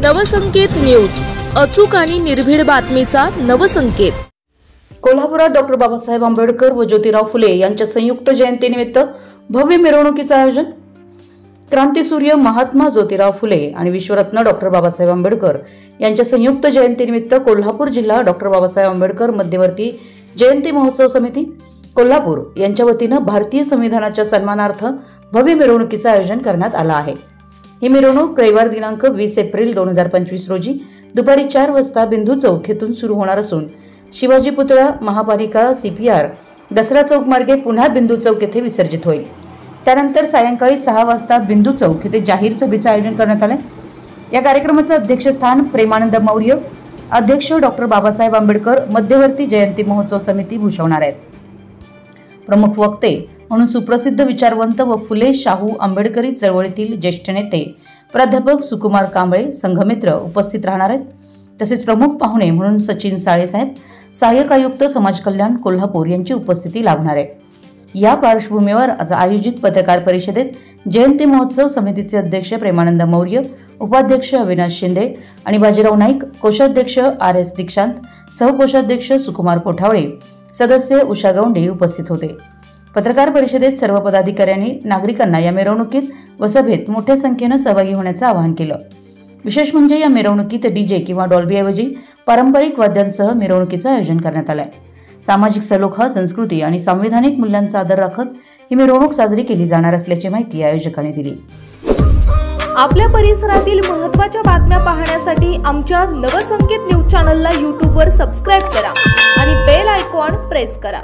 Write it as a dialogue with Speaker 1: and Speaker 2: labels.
Speaker 1: Navsanket news, अचूक आणि निर्भीड बातमीचा नवसंकेत।
Speaker 2: कोल्हापुरात डॉक्टर बाबासाहेब आंबेडकर व ज्योतिराव फुले यांच्या संयुक्त जयंतीनिमित्त भव्य मिरवणुकीचे आयोजन। क्रांतीसूर्य महात्मा ज्योतिराव फुले आणि विश्वरत्न डॉक्टर बाबासाहेब आंबेडकर यांच्या संयुक्त जयंतीनिमित्त कोल्हापूर जिल्हा डॉक्टर बाबासाहेब आंबेडकर मध्यवर्ती जयंती महोत्सव समिती कोल्हापूर यांच्या वतीने भारतीय संविधानाच्या सन्मानार्थ भव्य मिरवणुकीचे आयोजन करण्यात आले आहे। ही मिरवणूक रविवार दिनांक 20 एप्रिल 2025 रोजी दुपारी 4 वाजता बिंदू चौक येथून सुरू होणार असून शिवाजी पुतळा, महापालिका, CPR, दसरा चौक मार्गे पुन्हा बिंदू चौक येथे विसर्जित होईल। त्यानंतर सायंकाळी 6 वाजता बिंदू चौक येथे जाहीर सभेचे आयोजन करण्यात आले। या कार्यक्रमाचे अध्यक्षस्थान प्रेमानंद मौर्य, अध्यक्ष डॉक्टर बाबासाहेब आंबेडकर मध्यवर्ती जयंती महोत्सव समिती भूषवणार आहेत। प्रमुख वक्ते म्हणून सुप्रसिद्ध विचारवंत व फुले शाहू आंबेडकरी चळवळीतील ज्येष्ठ नेते प्राध्यापक सुकुमार कांबळे संघमित्र उपस्थित राहणार आहेत। तसेच प्रमुख पाहुणे म्हणून सचिन साळेसाहेब, सहाय्यक आयुक्त समाज कल्याण कोल्हापूर यांची उपस्थिती लाभणार आहे। या पार्श्वभूमीवर आज आयोजित पत्रकार परिषदेत जयंती महोत्सव समितीचे अध्यक्ष प्रेमानंद मौर्य, उपाध्यक्ष अविनाश शिंदे आणि बाजीराव नाईक, कोषाध्यक्ष RS दीक्षांत, सहकोषाध्यक्ष सुकुमार कोठावळे, सदस्य उषा गौंडे उपस्थित होते। पत्रकार परिषदेत सर्व पदाधिकाऱ्यांनी नागरिकांना या मिरवणुकीत व सभेत मोठ्या संख्येने सहभागी होण्याचे आवाहन केलं। विशेष म्हणजे या मिरवणुकीत DJ किंवा डॉल्बी ऐवजी पारंपरिक वाद्यांसह मिरवणुकीचे आयोजन करण्यात आले आहे। सामाजिक सलोखा, संस्कृती आणि संवैधानिक मूल्यांचा आदर राखत ही मिरवणूक साजरी केली जाणार असल्याची माहिती आयोजकांनी दिली।
Speaker 1: आपल्या परिसरातील महत्त्वाच्या बातम्या पाहण्यासाठी आमच्या नवसंकेत न्यूज चॅनलला YouTube वर सबस्क्राइब करा आणि बेल आयकॉन प्रेस करा।